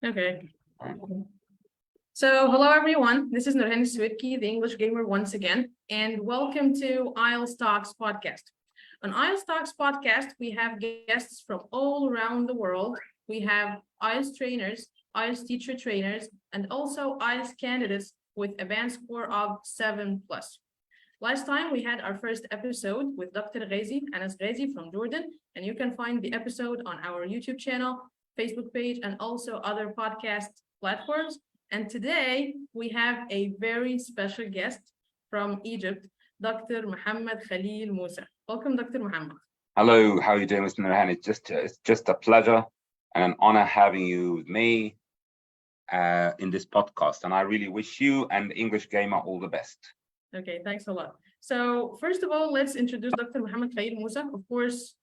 Okay. So, hello everyone. This is Nurhan Swidki, the English gamer once again, and welcome to IELTS Talks podcast. On IELTS Talks podcast, we have guests from all around the world. We have IELTS trainers, IELTS teacher trainers, and also IELTS candidates with a band score of 7+. Last time we had our first episode with Dr. Ghazi, Anas Ghazi from Jordan, and you can find the episode on our YouTube channel, Facebook page, and also other podcast platforms. And today we have a very special guest from Egypt, Dr. Muhammad Khalil Moussa. Welcome, Dr. Muhammad. Hello, how are you doing, Mr. Nurhan? It's just a pleasure and an honor having you with me in this podcast. And I really wish you and the English gamer all the best. Okay, thanks a lot. So first of all, let's introduce Dr. Muhammad Khalil Moussa. Of course,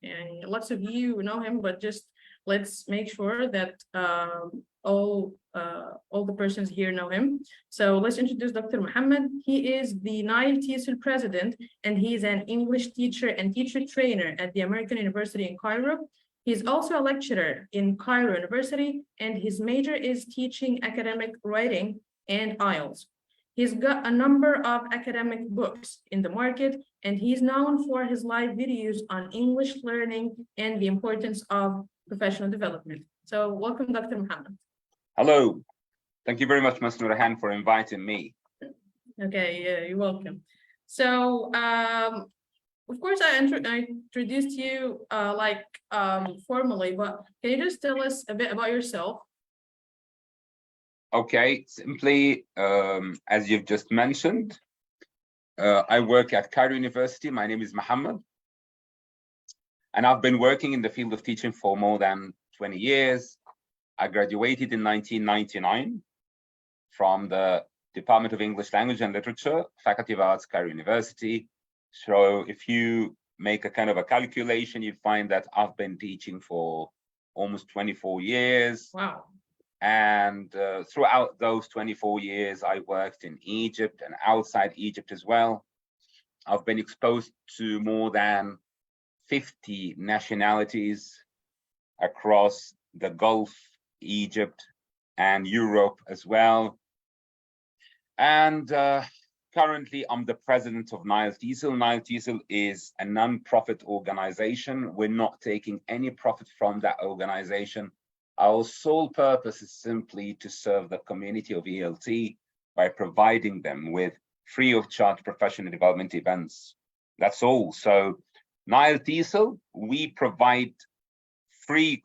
lots of you know him, but just let's make sure that all the persons here know him. So let's introduce Dr. Muhammad. He is the nationalities president, and he's an English teacher and teacher trainer at the American University in Cairo. He's also a lecturer in Cairo University, and his major is teaching academic writing and IELTS. He's got a number of academic books in the market, and he's known for his live videos on English learning and the importance of professional development. So welcome, Dr. Muhammad. Hello. Thank you very much, Mr. Nurhan, for inviting me. Okay, yeah, you're welcome. So, of course, I introduced you formally, but can you just tell us a bit about yourself? Okay, simply, as you've just mentioned, I work at Cairo University. My name is Muhammad, and I've been working in the field of teaching for more than 20 years. I graduated in 1999 from the Department of English Language and Literature, Faculty of Arts, Cairo University. So if you make a kind of a calculation, you find that I've been teaching for almost 24 years. Wow. And throughout those 24 years, I worked in Egypt and outside Egypt as well. I've been exposed to more than 50 nationalities across the Gulf, Egypt, and Europe as well. And currently, I'm the president of nationalities. Nationalities is a non-profit organization. We're not taking any profit from that organization. Our sole purpose is simply to serve the community of ELT by providing them with free of charge professional development events. That's all. So nationalities, we provide free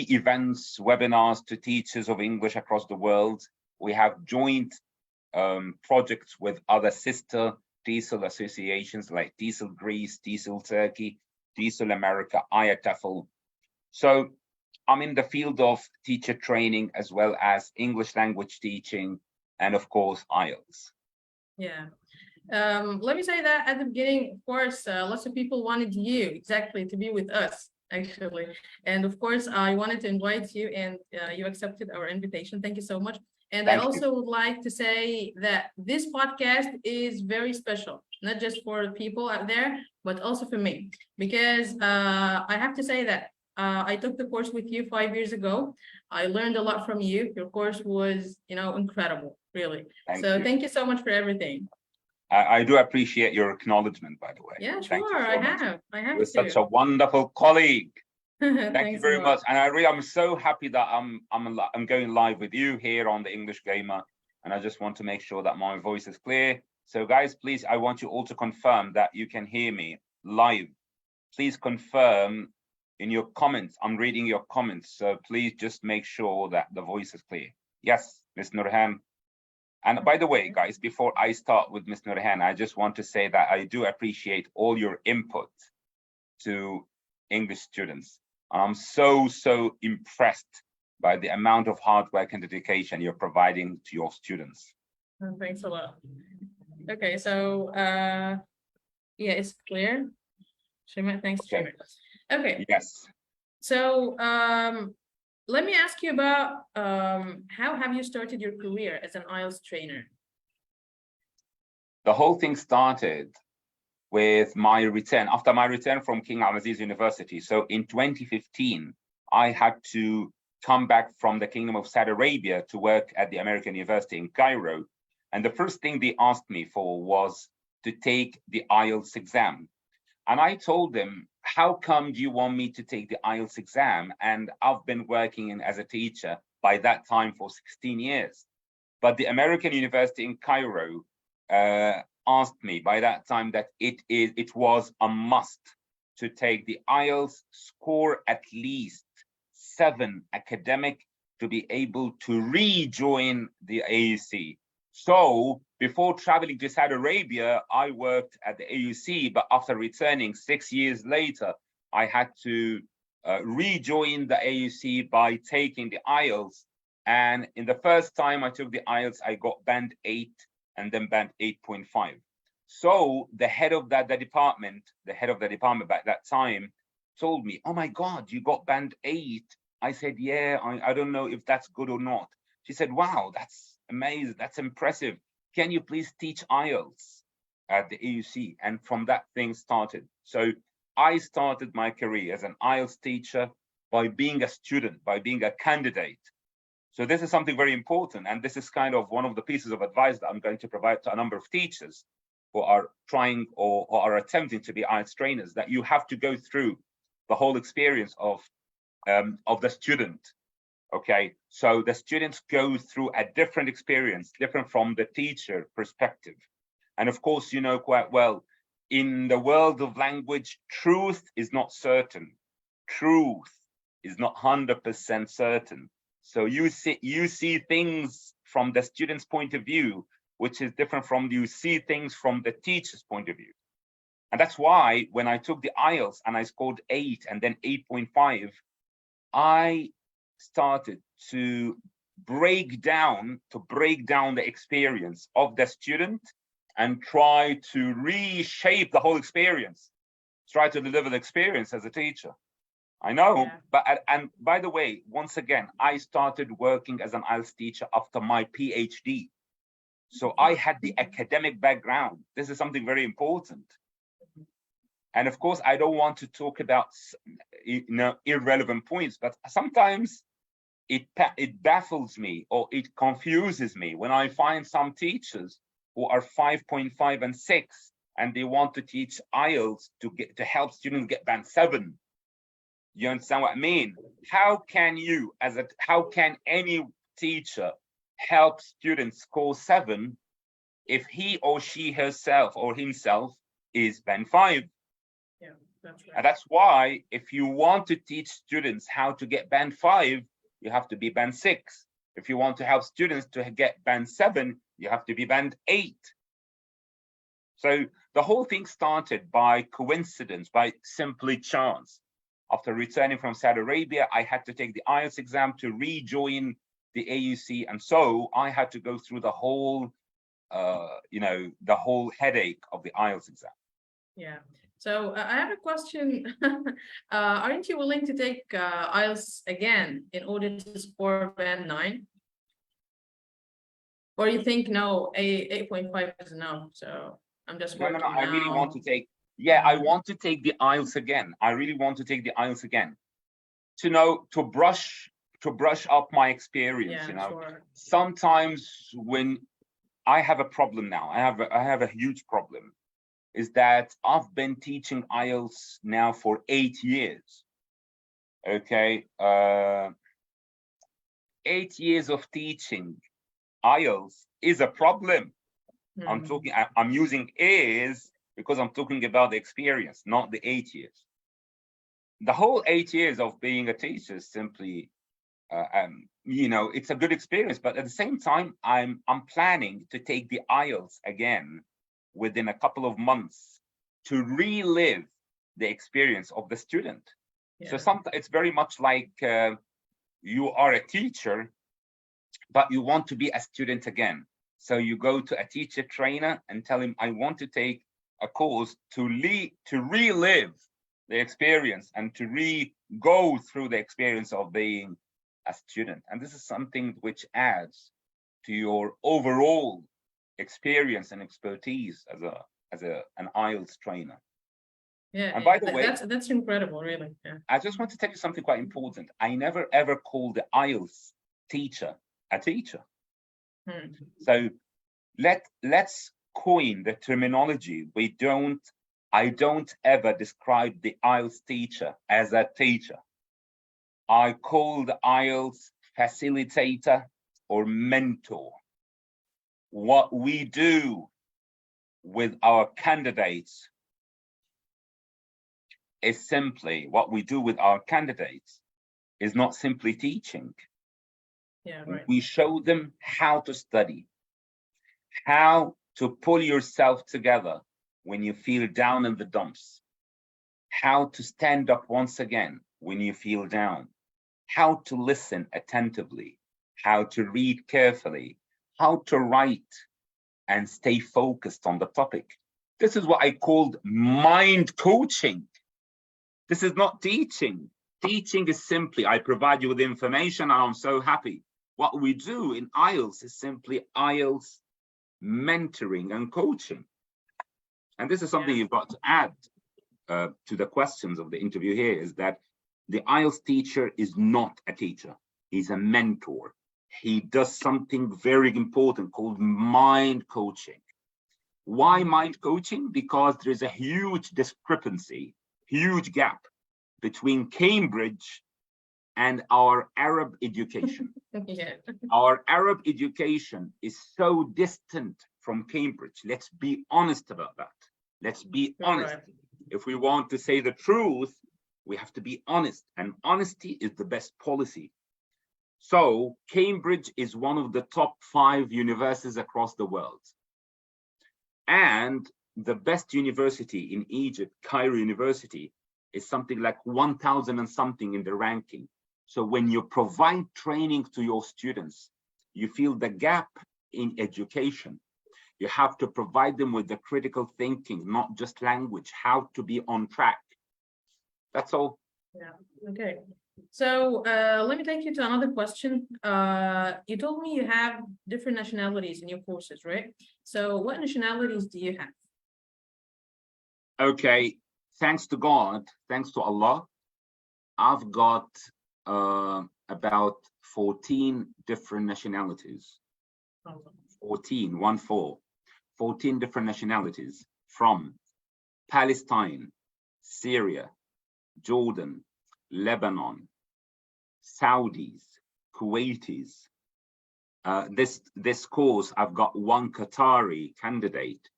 events, webinars to teachers of English across the world. We have joint projects with other sister TESOL associations like TESOL Greece, TESOL Turkey, TESOL America, IETFL. So I'm in the field of teacher training as well as English language teaching and, of course, IELTS. Yeah. Let me say that at the beginning, of course, lots of people wanted you exactly to be with us, actually. And of course, I wanted to invite you, and you accepted our invitation. Thank you so much. And I also would like to say that this podcast is very special, not just for people out there, but also for me, because I have to say that I took the course with you 5 years ago. I learned a lot from you. Your course was, incredible, really. Thank you so much for everything. I do appreciate your acknowledgement, by the way. Yeah, sure. I have You're such a wonderful colleague. Thank you very much. And I'm so happy that I'm going live with you here on the English Gamer. And I just want to make sure that my voice is clear. So guys, please, I want you all to confirm that you can hear me live. Please confirm in your comments. I'm reading your comments. So please just make sure that the voice is clear. Yes, Ms. Nurhan. And by the way, guys, before I start with Ms. Nurhan, I just want to say that I do appreciate all your input to English students. I'm so impressed by the amount of hard work and dedication you're providing to your students. Thanks a lot. Okay, so yeah, it's clear. Shima, thanks, Shima. Okay. Yes. So let me ask you about how have you started your career as an IELTS trainer? The whole thing started with my return, after my return from King Abdulaziz University. So in 2015, I had to come back from the Kingdom of Saudi Arabia to work at the American University in Cairo. And the first thing they asked me for was to take the IELTS exam. And I told them, how come do you want me to take the IELTS exam? And I've been working as a teacher by that time for 16 years. But the American University in Cairo asked me by that time that it was a must to take the IELTS, score at least 7 academic to be able to rejoin the AUC. So before traveling to Saudi Arabia, I worked at the AUC, but after returning 6 years later, I had to rejoin the AUC by taking the IELTS. And in the first time I took the IELTS, I got band 8 and then band 8.5. So the head of the department by that time told me, oh my God, you got band 8. I said, yeah, I don't know if that's good or not. She said, wow, that's amazing. That's impressive. Can you please teach IELTS at the AUC? And from that thing started. So I started my career as an IELTS teacher by being a student, by being a candidate. So this is something very important. And this is kind of one of the pieces of advice that I'm going to provide to a number of teachers who are trying or are attempting to be IELTS trainers, that you have to go through the whole experience of the student. Okay, so the students go through a different experience, different from the teacher perspective. And of course, you know quite well, in the world of language, truth is not certain. Truth is not 100% certain. So you see things from the student's point of view, which is different from you see things from the teacher's point of view. And that's why when I took the IELTS and I scored 8 and then 8.5, I started to break down the experience of the student and try to reshape the whole experience, try to deliver the experience as a teacher. I know, but and by the way, once again, I started working as an IELTS teacher after my PhD. So I had the academic background. This is something very important. And of course, I don't want to talk about irrelevant points, but sometimes it baffles me or it confuses me when I find some teachers who are 5.5 and 6 and they want to teach IELTS to help students get band 7. You understand what I mean? How can any teacher help students score 7 if he or she herself or himself is band 5? Yeah, that's right. And that's why if you want to teach students how to get band 5, you have to be band 6. If you want to help students to get band 7, you have to be band 8. So the whole thing started by coincidence, by simply chance. After returning from Saudi Arabia, I had to take the IELTS exam to rejoin the AUC. And so I had to go through the whole, the whole headache of the IELTS exam. Yeah. So I have a question. Aren't you willing to take IELTS again in order to score band 9? Or you think, no, 8.5 is enough? So I'm just No, working I really want now. to take, I want to take the IELTS again. I really want to take the IELTS again to brush up my experience. Yeah, sure. Sometimes when I have a problem now, I have a huge problem, is that I've been teaching IELTS now for 8 years. Okay, 8 years of teaching IELTS is a problem. I'm using is because I'm talking about the experience, not the 8 years. The whole 8 years of being a teacher is simply, it's a good experience, but at the same time, I'm planning to take the IELTS again within a couple of months to relive the experience of the student. Yeah. So sometimes it's very much like you are a teacher, but you want to be a student again. So you go to a teacher trainer and tell him, I want to take a course to relive the experience and to go through the experience of being a student. And this is something which adds to your overall experience and expertise as an IELTS trainer. Yeah, And by the way, that's incredible, really. Yeah. I just want to tell you something quite important. I never ever called the IELTS teacher a teacher. Hmm. So let's coin the terminology. I don't ever describe the IELTS teacher as a teacher. I call the IELTS facilitator or mentor. What we do with our candidates is not simply teaching. Yeah, right. We show them how to study, how to pull yourself together when you feel down in the dumps, how to stand up once again when you feel down, how to listen attentively, how to read carefully, how to write and stay focused on the topic. This is what I called mind coaching. This is not teaching. Teaching is simply, I provide you with information and I'm so happy. What we do in IELTS is simply IELTS mentoring and coaching. And this is something you've got to add to the questions of the interview here, is that the IELTS teacher is not a teacher. He's a mentor. He does something very important called mind coaching. Why mind coaching? Because there is a huge discrepancy, huge gap between Cambridge and our Arab education. Yeah. Our Arab education is so distant from Cambridge. Let's be honest about that. Let's be honest. Right. If we want to say the truth, we have to be honest, and honesty is the best policy. So Cambridge is one of the top 5 universities across the world. And the best university in Egypt, Cairo University, is something like 1,000 and something in the ranking. So when you provide training to your students, you feel the gap in education. You have to provide them with the critical thinking, not just language, how to be on track. That's all. Yeah. Okay. So let me take you to another question. You told me you have different nationalities in your courses, right? So what nationalities do you have? Okay. Thanks to God, thanks to Allah, I've got about 14 different nationalities. 14 different nationalities from Palestine, Syria, Jordan, Lebanon, Saudis, Kuwaitis. This course, I've got 1 Qatari candidate,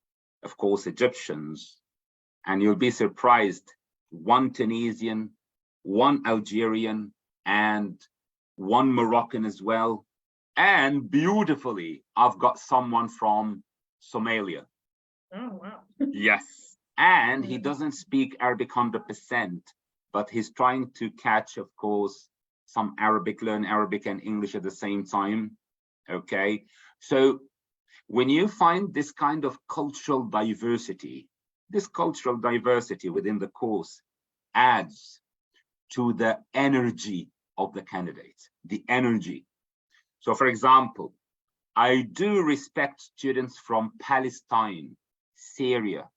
of course, Egyptians, and you'll be surprised, 1 Tunisian, 1 Algerian, and 1 Moroccan as well. And beautifully, I've got someone from Somalia. Oh, wow. Yes. And he doesn't speak Arabic 100%, but he's trying to catch, of course, some Arabic, learn Arabic and English at the same time. Okay. So when you find this kind of cultural diversity, within the course adds to the energy of the candidates, the energy. So for example, I do respect students from Palestine, Syria.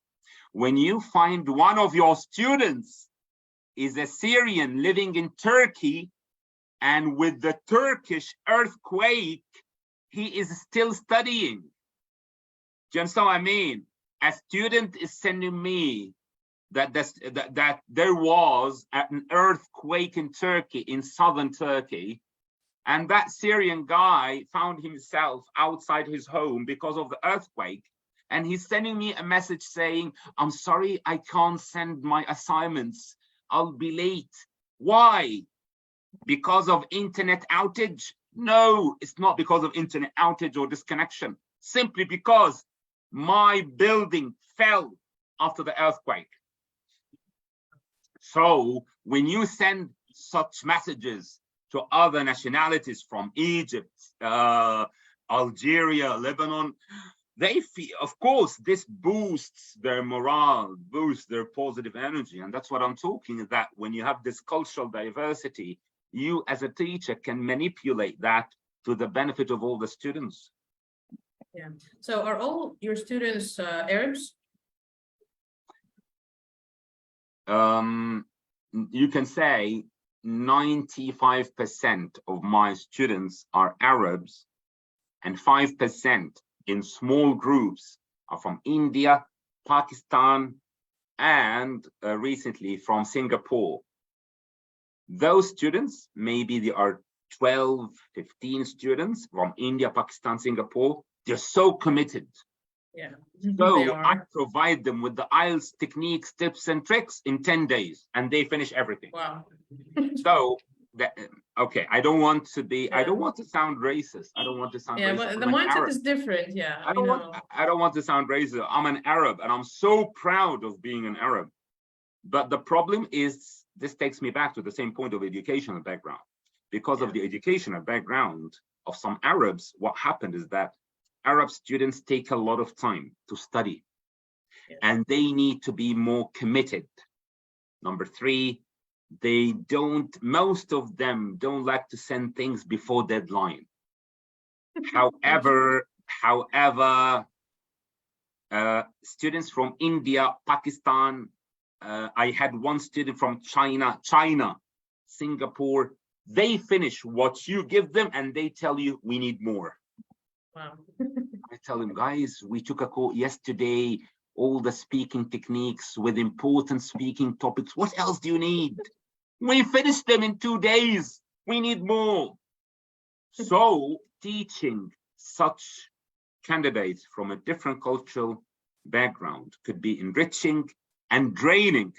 When you find one of your students is a Syrian living in Turkey, and with the Turkish earthquake, he is still studying. Do you understand what I mean? A student is sending me that there was an earthquake in Turkey, in southern Turkey, and that Syrian guy found himself outside his home because of the earthquake. And he's sending me a message saying, I'm sorry, I can't send my assignments. I'll be late. Why? Because of internet outage? No, it's not because of internet outage or disconnection. Simply because my building fell after the earthquake. So when you send such messages to other nationalities from Egypt, Algeria, Lebanon, they feel, of course, this boosts their morale, boosts their positive energy. And that's what I'm talking about. When you have this cultural diversity, you as a teacher can manipulate that to the benefit of all the students. Yeah. So are all your students Arabs? you can say 95% of my students are Arabs, and 5% in small groups are from India, Pakistan, and recently from Singapore. Those students, maybe they are 12, 15 students from India, Pakistan, Singapore. They're so committed. Yeah. So I provide them with the IELTS techniques, tips, and tricks in 10 days, and they finish everything. Wow. So that, okay, I don't want to be, Yeah. I don't want to sound racist. I don't want to sound Yeah, racist. but the mindset is different. Yeah. I don't want to sound racist. I'm an Arab, and I'm so proud of being an Arab. But the problem is, this takes me back to the same point of educational background. Because of the educational background of some Arabs, what happened is that Arab students take a lot of time to study, and they need to be more committed. Number three, they don't, most of them don't like to send things before deadline. However, students from India, Pakistan, I had one student from China, Singapore, they finish what you give them and they tell you, we need more. Wow. I tell them, guys, we took a call yesterday, all the speaking techniques with important speaking topics. What else do you need? We finished them in 2 days. We need more. So teaching such candidates from a different cultural background could be enriching and draining.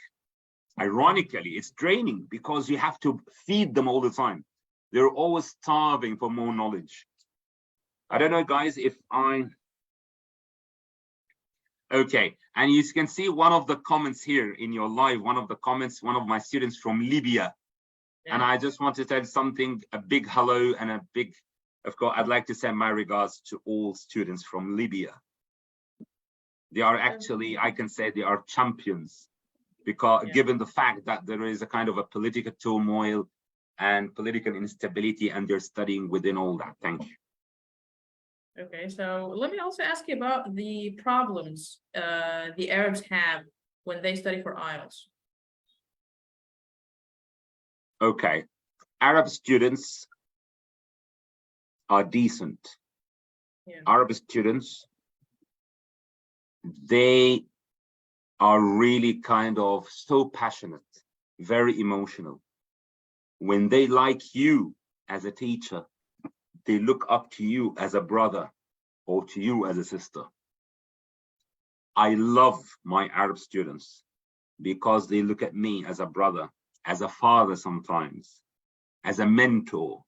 Ironically, it's draining because you have to feed them all the time. They're always starving for more knowledge. I don't know, guys, if okay, and you can see one of the comments here in your live, one of the comments, one of my students from Libya. Yeah. And I just want to tell something, a big hello and a big, of course, I'd like to send my regards to all students from Libya. They are actually, I can say they are champions, because given the fact that there is a kind of a political turmoil and political instability, and they're studying within all that. Thank you. Okay, so let me also ask you about the problems the Arabs have when they study for IELTS. Okay, Arab students are decent. Arab students, they are really kind of so passionate, very emotional. When they like you as a teacher, they look up to you as a brother or to you as a sister. I love my Arab students because they look at me as a brother, as a father sometimes, as a mentor.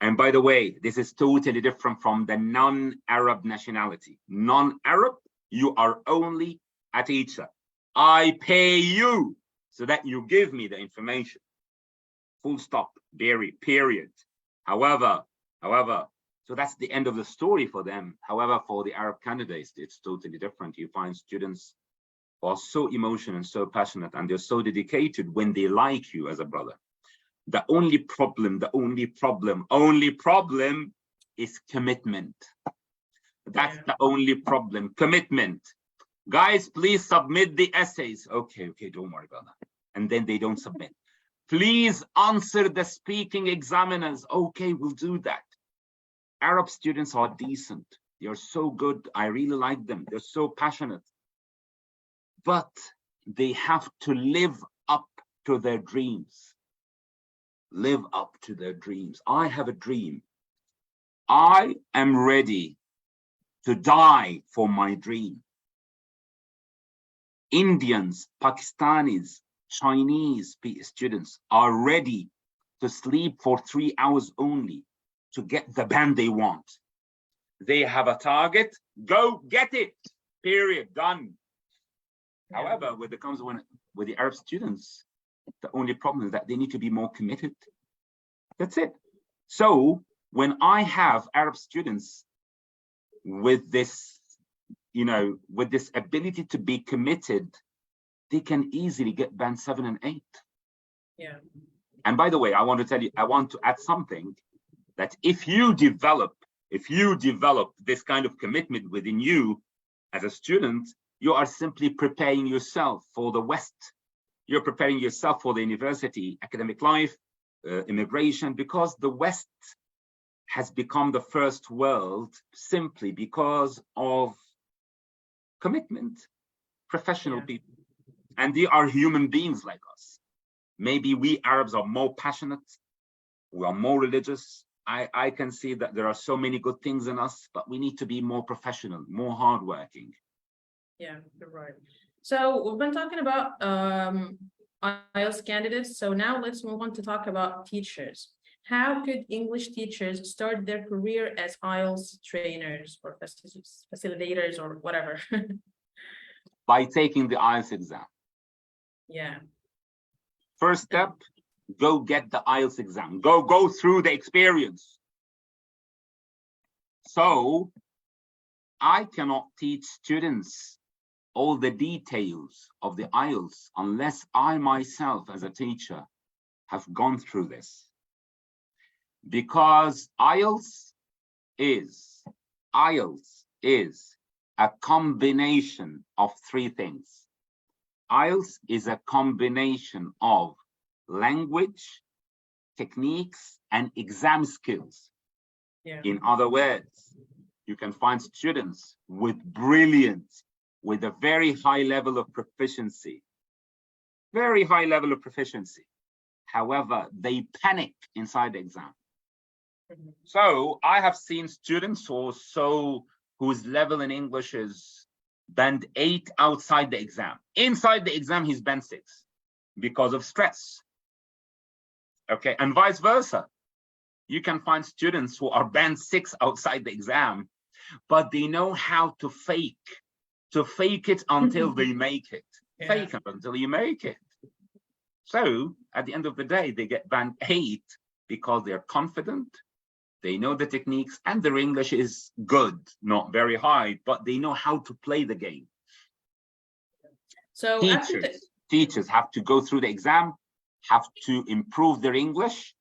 And by the way, this is totally different from the non-Arab nationality. Non-Arab, you are only a teacher. I pay you so that you give me the information. Full stop, period. However, so that's the end of the story for them. However, for the Arab candidates, it's totally different. You find students who are so emotional and so passionate, and they're so dedicated when they like you as a brother. The only problem is commitment. That's the only problem, commitment. Guys, please submit the essays. Okay, don't worry about that. And then they don't submit. Please answer the speaking examiners. Okay, we'll do that. Arab students are decent. They are so good. I really like them. They're so passionate. But they have to live up to their dreams. Live up to their dreams. I have a dream. I am ready to die for my dream. Indians, Pakistanis, Chinese students are ready to sleep for 3 hours only to get the band they want. They have a target, go get it, period, done. However, when it comes with the Arab students, the only problem is that they need to be more committed. That's it. So when I have Arab students with this, with this ability to be committed, they can easily get band 7 and 8. Yeah. And by the way, I want to tell you, I want to add something, that if you develop this kind of commitment within you as a student, You are simply preparing yourself for the West. You're preparing yourself for the university, academic life, immigration, because the West has become the first world simply because of commitment, professional people. And they are human beings like us. Maybe we Arabs are more passionate, we are more religious. I can see that there are so many good things in us, but we need to be more professional, more hardworking. Yeah, you're right. So we've been talking about IELTS candidates. So now let's move on to talk about teachers. How could English teachers start their career as IELTS trainers or facilitators or whatever? By taking the IELTS exam. Yeah. First step, go get the IELTS exam. Go through the experience. So I cannot teach students all the details of the IELTS unless I myself as a teacher have gone through this. Because IELTS is a combination of three things. IELTS is a combination of language, techniques, and exam skills. Yeah. In other words, you can find students with a very high level of proficiency. However, they panic inside the exam. So I have seen students also whose level in English is band 8 outside the exam. Inside the exam, he's band 6 because of stress. Okay, and vice versa. You can find students who are band 6 outside the exam, but they know how to fake it until they make it. Yeah. Fake it until you make it. So at the end of the day, they get band 8 because they're confident, they know the techniques, and their English is good, not very high, but they know how to play the game. So teachers have to go through the exam, have to improve their English.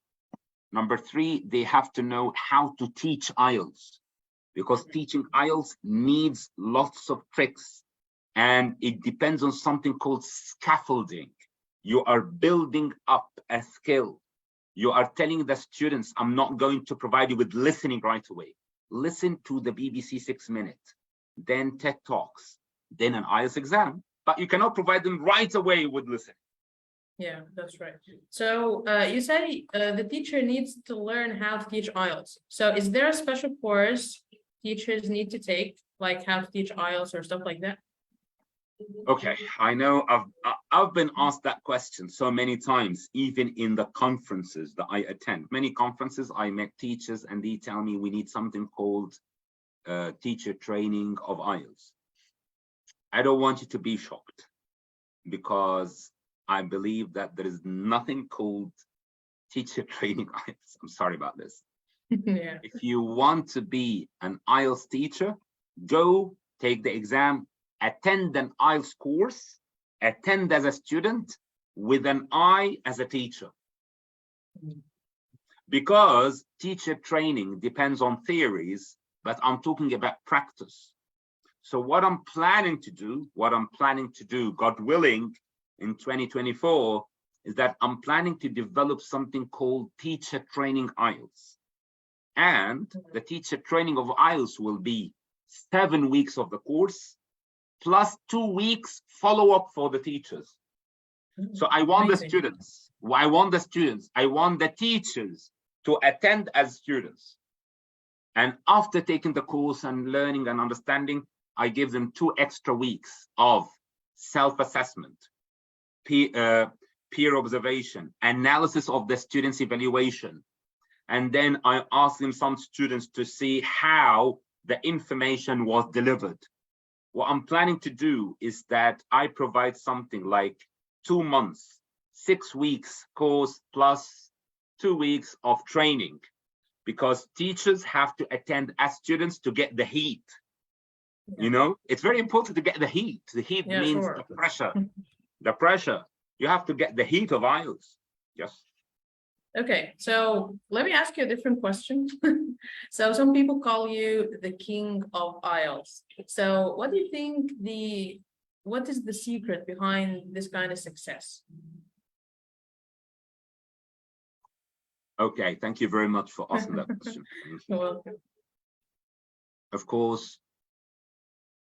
Number 3, they have to know how to teach IELTS, because teaching IELTS needs lots of tricks, and it depends on something called scaffolding. You are building up a skill. You are telling the students, I'm not going to provide you with listening right away. Listen to the BBC 6 Minute, then TED Talks, then an IELTS exam, but you cannot provide them right away with listening. Yeah, that's right. So you said the teacher needs to learn how to teach IELTS. So is there a special course teachers need to take, like how to teach IELTS or stuff like that? Okay, I know I've been asked that question so many times, even in the conferences that I attend. Many conferences, I met teachers and they tell me we need something called teacher training of IELTS. I don't want you to be shocked, because I believe that there is nothing called teacher training IELTS. I'm sorry about this. Yeah. If you want to be an IELTS teacher, go take the exam, attend an IELTS course, attend as a student with an eye as a teacher. Because teacher training depends on theories, but I'm talking about practice. So what I'm planning to do, God willing, in 2024, is that I'm planning to develop something called teacher training IELTS. And the teacher training of IELTS will be 7 weeks of the course, plus 2 weeks follow-up for the teachers. So I want the students, I want the teachers to attend as students. And after taking the course and learning and understanding, I give them 2 extra weeks of self-assessment, peer observation, analysis of the students' evaluation. And then I ask them, some students, to see how the information was delivered. What I'm planning to do is that I provide something like 2 months, 6 weeks course plus 2 weeks of training, because teachers have to attend as students to get the heat. Yeah. You know, it's very important to get the heat. The heat means the pressure. The pressure. You have to get the heat of IELTS. Yes. Okay, so let me ask you a different question. So some people call you the king of IELTS. So what do you think the what is the secret behind this kind of success? Okay, thank you very much for asking that question. You're welcome. Of course,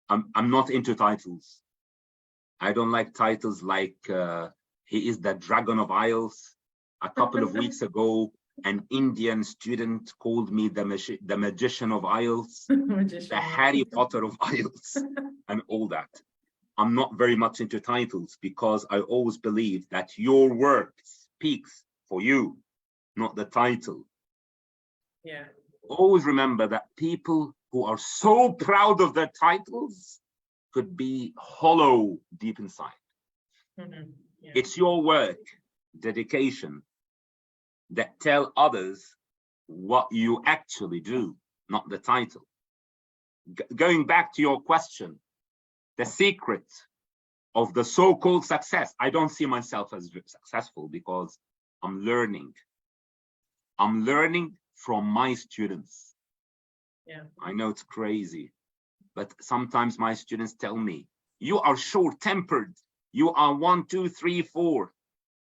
I'm not into titles. I don't like titles like he is the dragon of IELTS. A couple of weeks ago, an Indian student called me the magician of IELTS, the Harry Potter of IELTS, and all that. I'm not very much into titles because I always believe that your work speaks for you, not the title. Yeah. Always remember that people who are so proud of their titles could be hollow deep inside. Mm-hmm. Yeah. It's your work, dedication, that tell others what you actually do, not the title. Going back to your question, the secret of the so-called success, I don't see myself as successful because I'm learning. I'm learning from my students. Yeah. I know it's crazy, but sometimes my students tell me, you are short-tempered. You are 1, 2, 3, 4.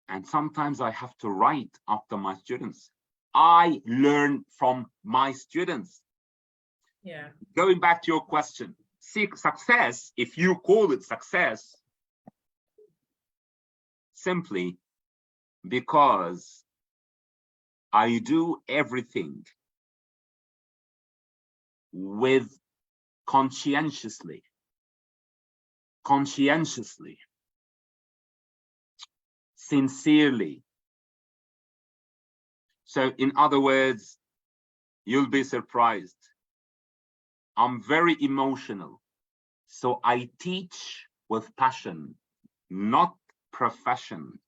And sometimes I have to write after my students. I learn from my students. Yeah. Going back to your question, success, if you call it success, simply because I do everything with conscientiously, sincerely. So in other words, you'll be surprised. I'm very emotional. So I teach with passion, not profession.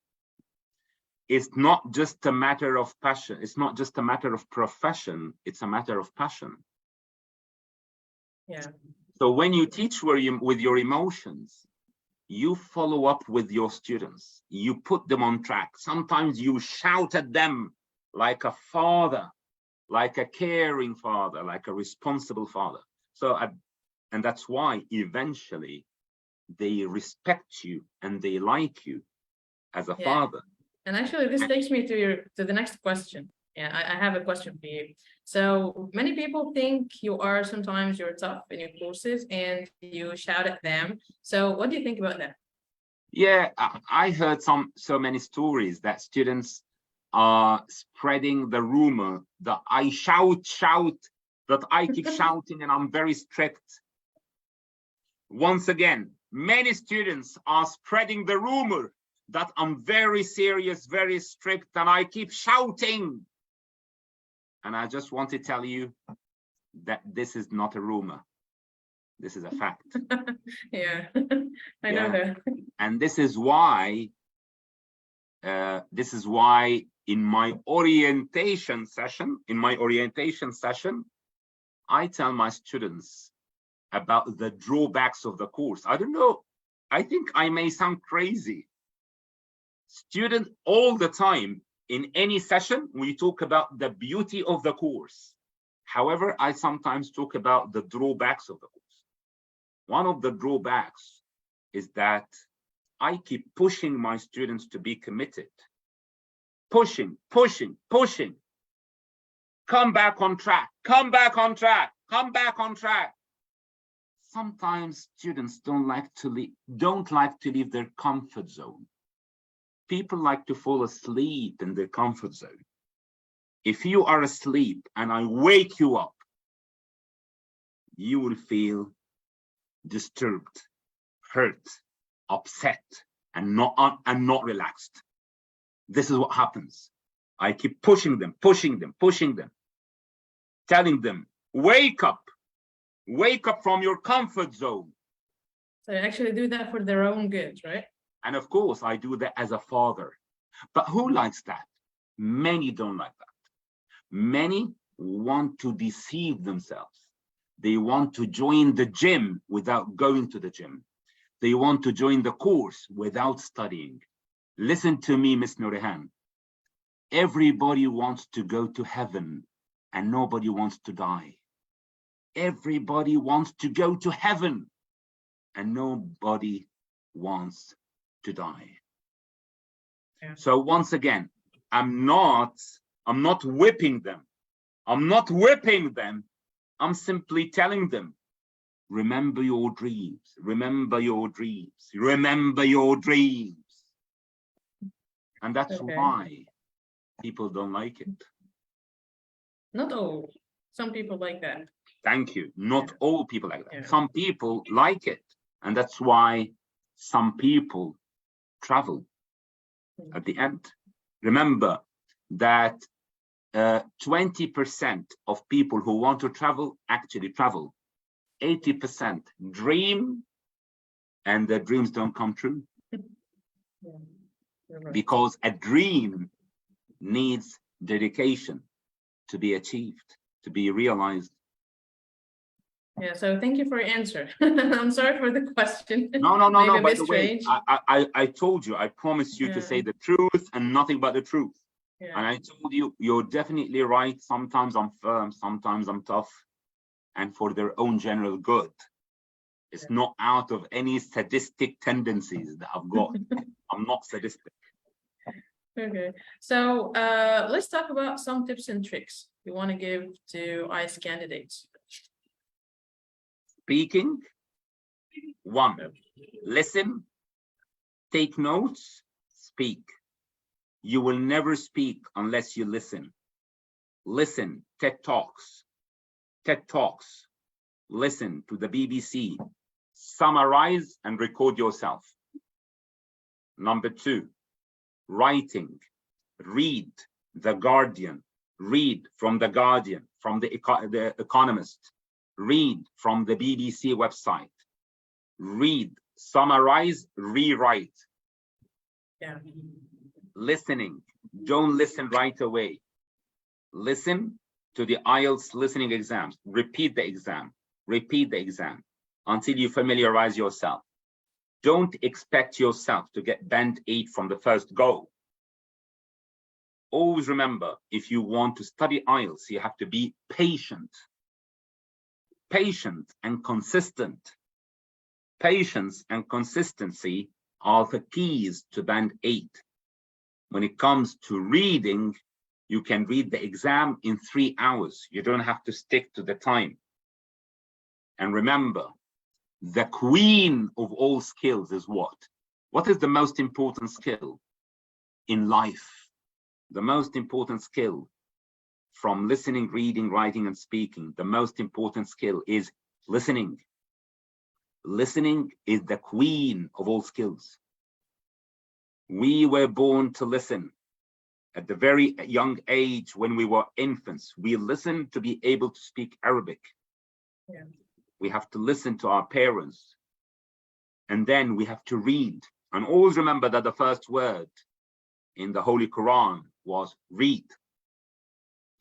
It's not just a matter of passion. It's not just a matter of profession. It's a matter of passion. Yeah. So when you teach with your emotions, you follow up with your students. You put them on track. Sometimes you shout at them like a father, like a caring father, like a responsible father. So, and that's why eventually they respect you and they like you as a father. And actually, this takes me to the next question. Yeah, I have a question for you. So many people think sometimes you're tough in your courses and you shout at them. So what do you think about that? Yeah, I heard so many stories that students are spreading the rumor that I shout, that I keep shouting and I'm very strict. Once again, many students are spreading the rumor that I'm very serious, very strict, and I keep shouting. And I just want to tell you that this is not a rumor. This is a fact. Yeah, I know that. And this is why in my orientation session, I tell my students about the drawbacks of the course. I don't know. I think I may sound crazy. Students all the time in any session, we talk about the beauty of the course. However, I sometimes talk about the drawbacks of the course. One of the drawbacks is that I keep pushing my students to be committed. Pushing. Come back on track. Sometimes students don't like to leave their comfort zone. People like to fall asleep in their comfort zone. If you are asleep and I wake you up, you will feel disturbed, hurt, upset, and not relaxed. This is what happens. I keep pushing them, telling them, wake up from your comfort zone. So you actually do that for their own good, right? And of course, I do that as a father. But who likes that? Many don't like that. Many want to deceive themselves. They want to join the gym without going to the gym. They want to join the course without studying. Listen to me, Miss Nurihan. Everybody wants to go to heaven and nobody wants to die. Everybody wants to go to heaven and nobody wants to die. Yeah. So once again, I'm not whipping them. I'm not whipping them. I'm simply telling them, remember your dreams, remember your dreams, remember your dreams. And that's why people don't like it. Not all. Some people like that. Thank you. Not all people like that. Yeah. Some people like it. And that's why some people travel at the end. Remember that 20% of people who want to travel actually travel. 80% dream and their dreams don't come true. Yeah. Right. Because a dream needs dedication to be achieved, to be realized. Yeah, so thank you for your answer. I'm sorry for the question. No. By the way, strange. I told you, I promised you to say the truth and nothing but the truth. Yeah. And I told you, you're definitely right. Sometimes I'm firm, sometimes I'm tough, and for their own general good. It's not out of any sadistic tendencies that I've got. I'm not sadistic. Okay, so let's talk about some tips and tricks you want to give to IELTS candidates. Speaking. 1, listen, take notes, speak. You will never speak unless you listen. Listen, TED Talks. Listen to the BBC. Summarize and record yourself. Number 2, writing. Read The Guardian. Read from The Guardian, from the Economist. Read from the BBC website. Read, summarize, rewrite. Yeah. Listening. Don't listen right away. Listen to the IELTS listening exams. Repeat the exam. Repeat the exam until you familiarize yourself. Don't expect yourself to get band 8 from the first go. Always remember, if you want to study IELTS, you have to be patient. Patient and consistent. Patience and consistency are the keys to band 8. When it comes to reading, you can read the exam in 3 hours. You don't have to stick to the time. And remember, the queen of all skills is what? What is the most important skill in life? The most important skill from listening, reading, writing, and speaking, the most important skill is listening. Listening is the queen of all skills. We were born to listen. At the very young age, when we were infants, we listened to be able to speak Arabic. Yeah. We have to listen to our parents. And then we have to read. And always remember that the first word in the Holy Quran was read.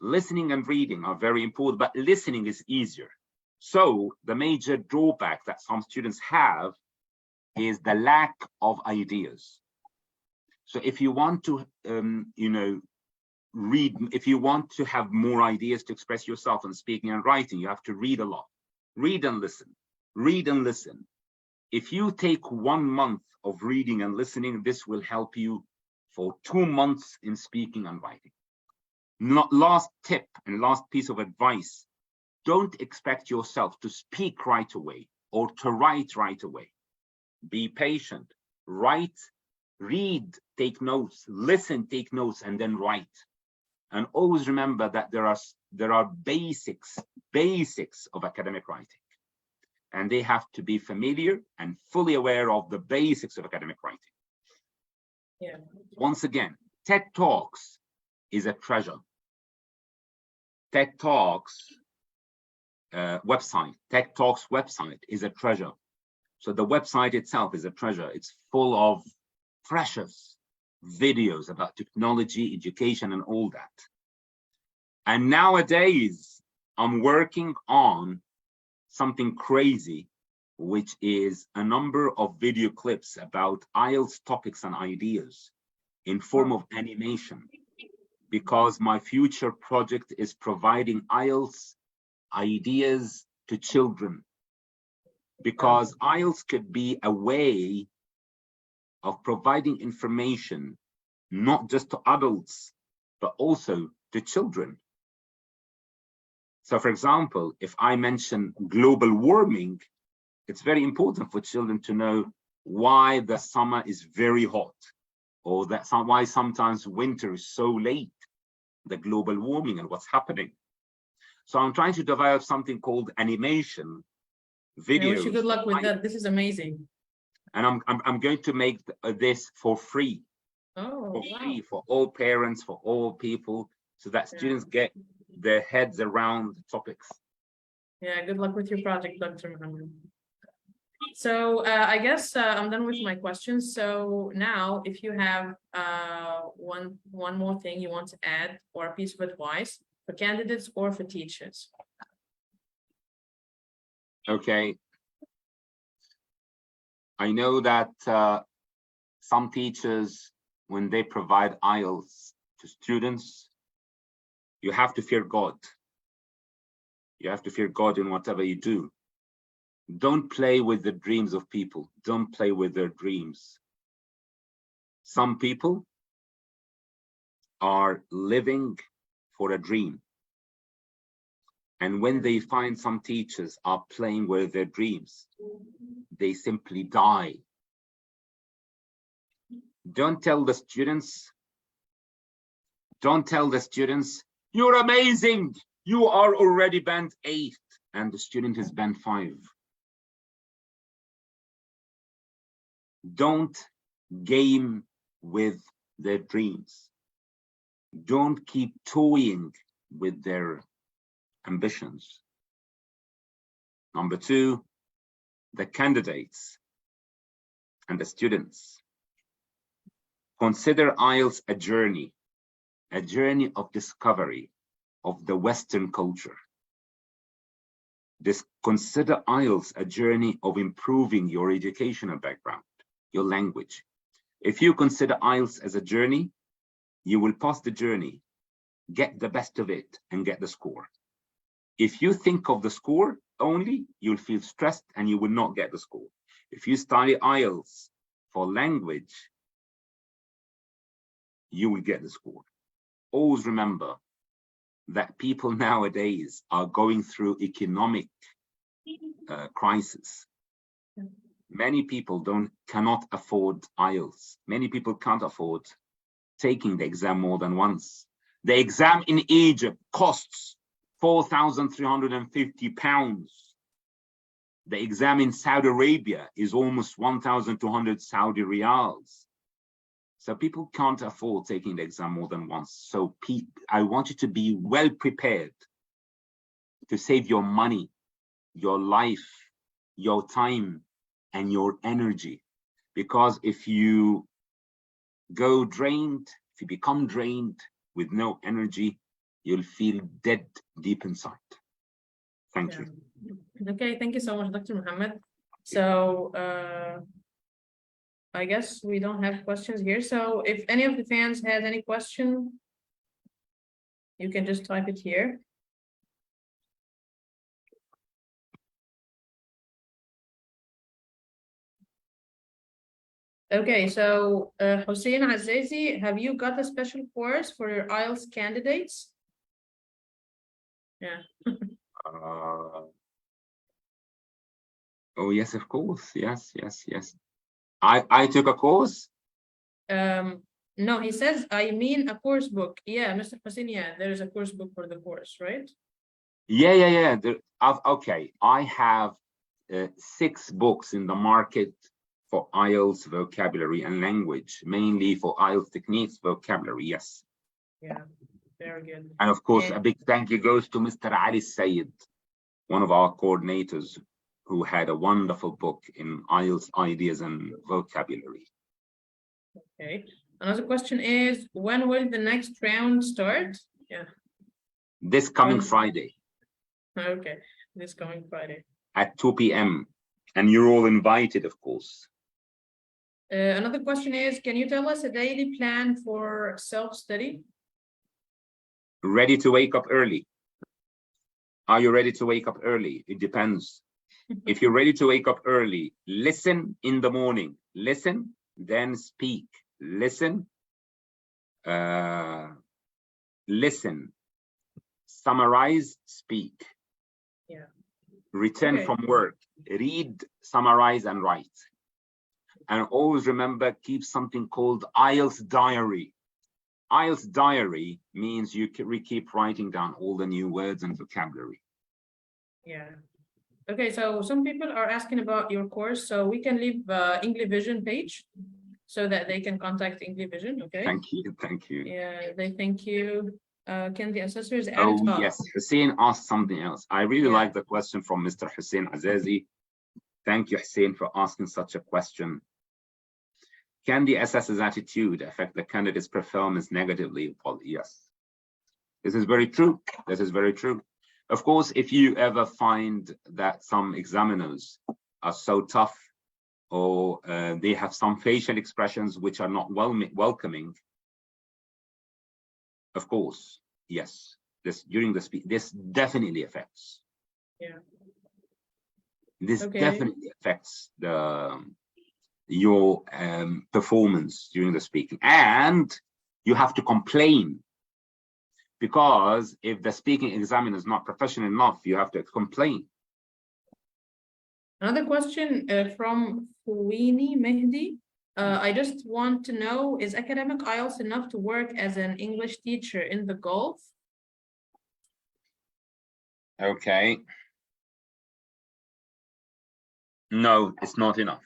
Listening and reading are very important, but listening is easier. So the major drawback that some students have is the lack of ideas. So if you want to, read, if you want to have more ideas to express yourself in speaking and writing, you have to read a lot. Read and listen. Read and listen. If you take 1 month of reading and listening, this will help you for 2 months in speaking and writing. Last tip and last piece of advice, don't expect yourself to speak right away or to write right away. Be patient, write, read, take notes, listen, take notes, and then write. And always remember that there are basics of academic writing. And they have to be familiar and fully aware of the basics of academic writing. Yeah. Once again, TED Talks is a treasure. TED Talks website is a treasure. So the website itself is a treasure. It's full of precious videos about technology, education, and all that. And nowadays, I'm working on something crazy, which is a number of video clips about IELTS topics and ideas in form of animation, because my future project is providing IELTS ideas to children, because IELTS could be a way of providing information, not just to adults, but also to children. So for example, if I mention global warming, it's very important for children to know why the summer is very hot, or why sometimes winter is so late, the global warming and what's happening. So I'm trying to develop something called animation videos. I wish you good luck with that. This is amazing. And I'm going to make this for free. Oh, for wow. free for all parents, for all people, so that students get their heads around the topics. Yeah, good luck with your project, Dr. Muhammad. So I guess I'm done with my questions. So now, if you have one more thing you want to add, or a piece of advice for candidates or for teachers. Okay. I know that some teachers, when they provide IELTS to students, you have to fear God. You have to fear God in whatever you do. Don't play with the dreams of people. Don't play with their dreams. Some people are living for a dream. And when they find some teachers are playing with their dreams, they simply die. Don't tell the students, you're amazing, you are already band 8, and the student is band 5. Don't game with their dreams. Don't keep toying with their ambitions. Number 2, the candidates and the students. Consider IELTS a journey of discovery of the Western culture. Consider IELTS a journey of improving your educational background, your language. If you consider IELTS as a journey, you will pass the journey, get the best of it, and get the score. If you think of the score only, you'll feel stressed and you will not get the score. If you study IELTS for language, you will get the score. Always remember that people nowadays are going through economic crisis. Many people cannot afford IELTS. Many people can't afford taking the exam more than once. The exam in Egypt costs £4,350. The exam in Saudi Arabia is almost 1,200 Saudi riyals. So people can't afford taking the exam more than once. So I want you to be well prepared to save your money, your life, your time, and your energy. Because if you go drained, if you become drained with no energy, you'll feel dead deep inside. Thank you. Okay, thank you so much, Dr. Muhammad. So I guess we don't have questions here. So if any of the fans has any question, you can just type it here. Okay, so Hussein Azizi, have you got a special course for your IELTS candidates? Yeah. Oh yes, of course. Yes. I took a course. No, he says, I mean a course book. Yeah, Mr. Hussein, yeah, there is a course book for the course, right? Yeah. Okay, I have 6 books in the market for IELTS vocabulary and language, mainly for IELTS techniques vocabulary, yes. Yeah, very good. And of course, a big thank you goes to Mr. Ali Sayed, one of our coordinators, who had a wonderful book in IELTS ideas and vocabulary. Okay. Another question is, when will the next round start? Yeah. This coming Friday. Okay, this coming Friday. At 2 p.m. And you're all invited, of course. Another question is, can you tell us a daily plan for self-study? Ready to wake up early. Are you ready to wake up early? It depends. If you're ready to wake up early, listen in the morning. Listen then speak, listen, listen, summarize, speak. Yeah. Return Okay. from work, read, summarize, and write. And always remember, keep something called IELTS diary. IELTS diary means you keep writing down all the new words and vocabulary. Yeah. Okay, so some people are asking about your course, so we can leave English Vision page so that they can contact English Vision. Okay. Thank you, thank you. Yeah, they thank you. Can the assessors add Oh it up? yes, Hussein asked something else. I really Yeah. like the question from Mr. Hussein Azizi. Thank you, Hussein, for asking such a question. Can the assessor's attitude affect the candidate's performance negatively? Well, yes. This is very true. This is very true. Of course, if you ever find that some examiners are so tough, or they have some facial expressions which are not welcoming, of course, yes, this during the speech, this definitely affects. Yeah. This Okay. definitely affects your performance during the speaking, and you have to complain, because if the speaking examiner is not professional enough, you have to complain. Another question from Fouini Mehdi. I just want to know, is academic IELTS enough to work as an English teacher in the Gulf? Okay. No, it's not enough.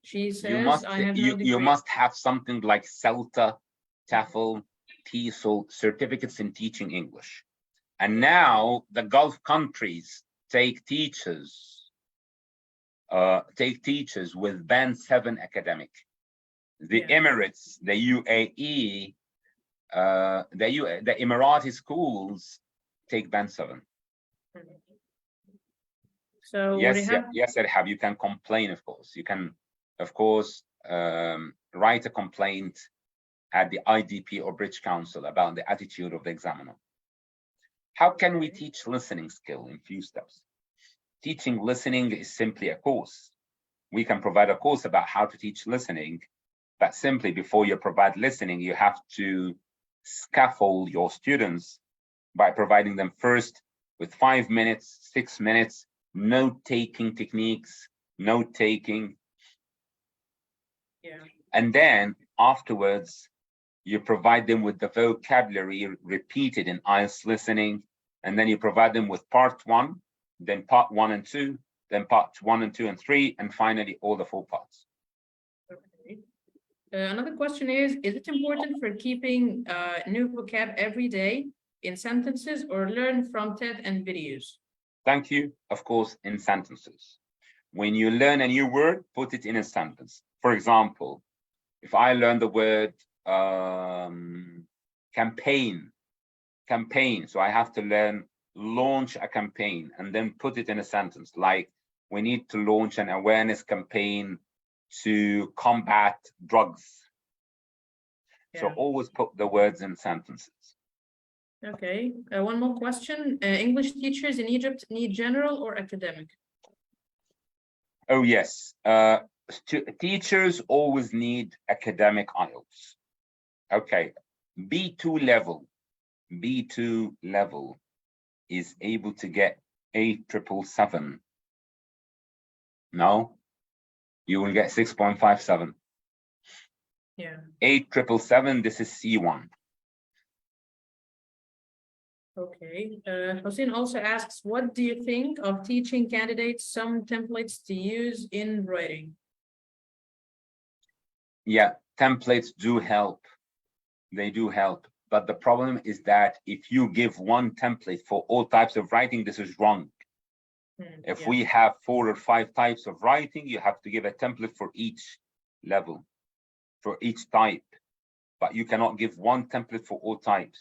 She says, You must, I have no degree. you must have something like CELTA, TEFL, TESOL certificates in teaching English. And now the Gulf countries take teachers with band 7 academic. The Emirates, the UAE, the Emirati schools take band 7. So yes, yes, Erhab, you can complain, of course. You can, of course, write a complaint at the IDP or British Council about the attitude of the examiner. How can we teach listening skill in few steps? Teaching listening is simply a course. We can provide a course about how to teach listening, but simply before you provide listening, you have to scaffold your students by providing them first with 5 minutes, 6 minutes, note-taking techniques, note-taking. Yeah. And then afterwards, you provide them with the vocabulary repeated in IELTS listening, and then you provide them with part 1, then part 1 and 2, then part 1 and 2 and 3, and finally all the 4 parts. Okay. Another question is it important for keeping new vocab every day in sentences, or learn from TED and videos? Thank you. Of course, in sentences. When you learn a new word, put it in a sentence. For example, if I learn the word campaign, so I have to learn launch a campaign and then put it in a sentence, like we need to launch an awareness campaign to combat drugs. Yeah. So always put the words in sentences. Okay, one more question. English teachers in Egypt need general or academic? Oh, yes. Teachers always need academic IELTS. Okay, B2 level is able to get 8,777. No, you will get 6.57. Yeah. 8,777, this is C1. Okay, Hossein also asks, what do you think of teaching candidates some templates to use in writing? Yeah, templates do help. They do help. But the problem is that if you give one template for all types of writing, this is wrong. If we have 4 or 5 types of writing, you have to give a template for each level, for each type. But you cannot give one template for all types.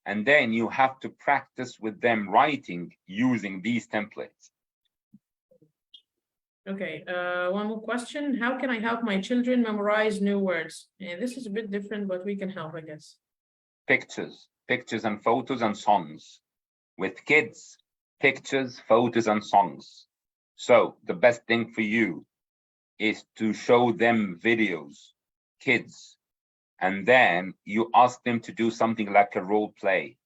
And then you have to practice with them writing using these templates. Okay, one more question. How can I help my children memorize new words? This is a bit different, but we can help, I guess. Pictures and photos and songs. With kids, pictures, photos, and songs. So the best thing for you is to show them videos, kids, and then you ask them to do something like a role play.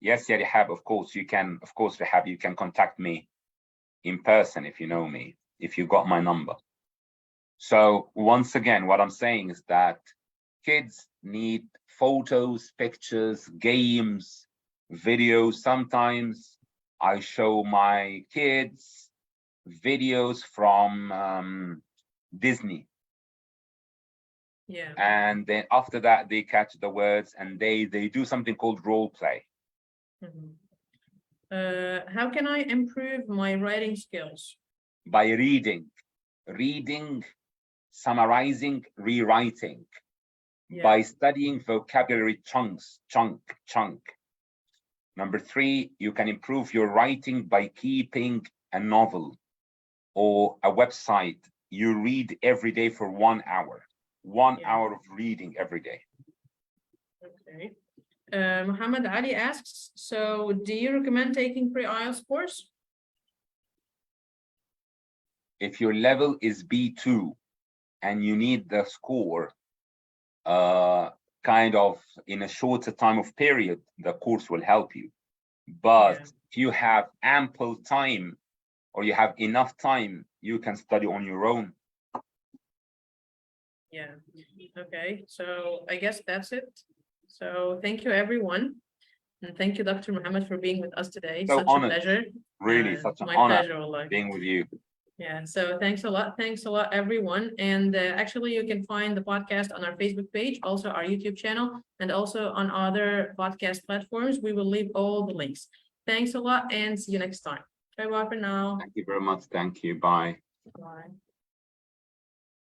Yes, yeah, Rihab, of course, you can, of course, Rihab, you can contact me in person if you know me, if you got my number. So once again, what I'm saying is that kids need photos, pictures, games, videos. Sometimes I show my kids videos from Disney. Yeah. And then after that, they catch the words and they do something called role play. How can I improve my writing skills? By reading, summarizing, rewriting. Yeah. By studying vocabulary chunk. Number 3, you can improve your writing by keeping a novel or a website you read every day for 1 hour. 1 hour of reading every day. Okay. Muhammad Ali asks, so do you recommend taking pre-IELTS course? If your level is B2 and you need the score kind of in a shorter time of period, the course will help you. But if you have ample time or you have enough time, you can study on your own. Yeah. Okay. So I guess that's it. So thank you, everyone. And thank you, Dr. Muhammad, for being with us today. So such honored. a pleasure. Really, such an my honor pleasure, being with you. Yeah, so thanks a lot. Thanks a lot, everyone. And actually, you can find the podcast on our Facebook page, also our YouTube channel, and also on other podcast platforms. We will leave all the links. Thanks a lot and see you next time. Bye-bye for now. Thank you very much. Thank you. Bye. Bye.